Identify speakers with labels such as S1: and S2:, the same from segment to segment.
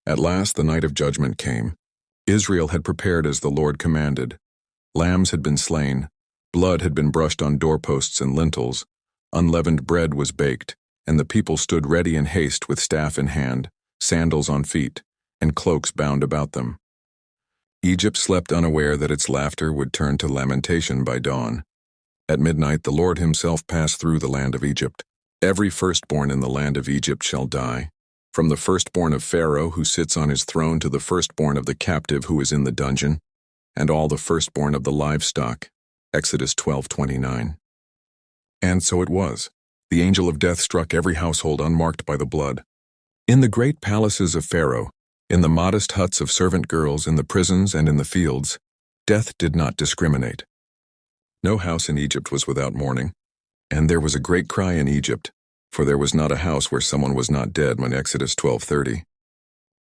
S1: At last the night of judgment came. Israel had prepared as the Lord commanded. Lambs had been slain, blood had been brushed on doorposts and lintels, unleavened bread was baked, and the people stood ready in haste with staff in hand, sandals on feet, and cloaks bound about them. Egypt slept unaware that its laughter would turn to lamentation by dawn. At midnight the Lord himself passed through the land of Egypt. Every firstborn in the land of Egypt shall die, from the firstborn of Pharaoh who sits on his throne to the firstborn of the captive who is in the dungeon, and all the firstborn of the livestock. Exodus 12:29. And so it was. The angel of death struck every household unmarked by the blood. In the great palaces of Pharaoh, in the modest huts of servant girls, in the prisons and in the fields, death did not discriminate. No house in Egypt was without mourning, and there was a great cry in Egypt, for there was not a house where someone was not dead. Exodus 12:30.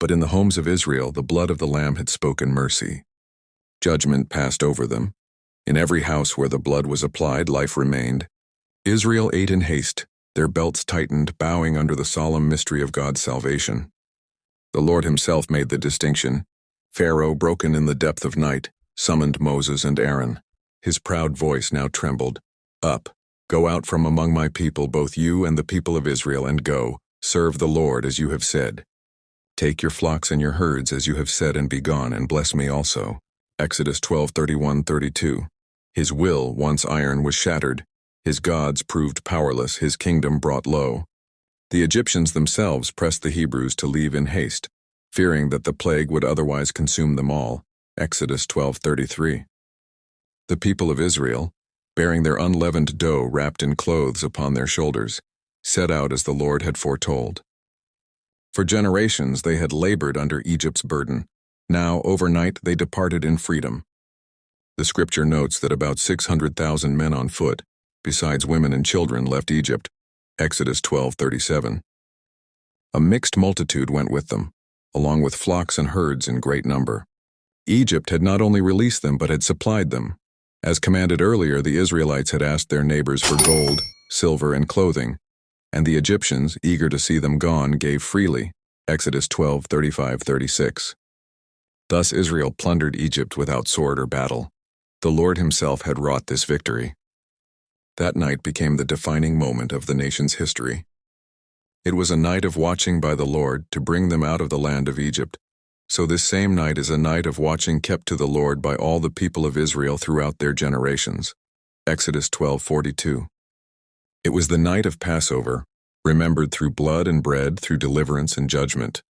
S1: But in the homes of Israel the blood of the Lamb had spoken mercy. Judgment passed over them. In every house where the blood was applied, life remained. Israel ate in haste, their belts tightened, bowing under the solemn mystery of God's salvation. The Lord himself made the distinction. Pharaoh, broken in the depth of night, summoned Moses and Aaron. His proud voice now trembled. Up, go out from among my people, both you and the people of Israel, and go, serve the Lord as you have said. Take your flocks and your herds as you have said, and be gone, and bless me also. Exodus 12:31-32. His will, once iron, was shattered. His gods proved powerless, his kingdom brought low. The Egyptians themselves pressed the Hebrews to leave in haste, fearing that the plague would otherwise consume them all. Exodus 12:33. The people of Israel, bearing their unleavened dough wrapped in clothes upon their shoulders, set out as the Lord had foretold. For generations they had labored under Egypt's burden. Now, overnight, they departed in freedom. The scripture notes that about 600,000 men on foot, besides women and children, left Egypt. Exodus 12:37. A mixed multitude went with them, along with flocks and herds in great number. Egypt had not only released them but had supplied them. As commanded earlier, the Israelites had asked their neighbors for gold, silver, and clothing, and the Egyptians, eager to see them gone, gave freely. Exodus 12:35-36. Thus Israel plundered Egypt without sword or battle. The Lord himself had wrought this victory. That night became the defining moment of the nation's history. It was a night of watching by the Lord to bring them out of the land of Egypt. So this same night is a night of watching kept to the Lord by all the people of Israel throughout their generations. Exodus 12:42. It was the night of Passover, remembered through blood and bread, through deliverance and judgment.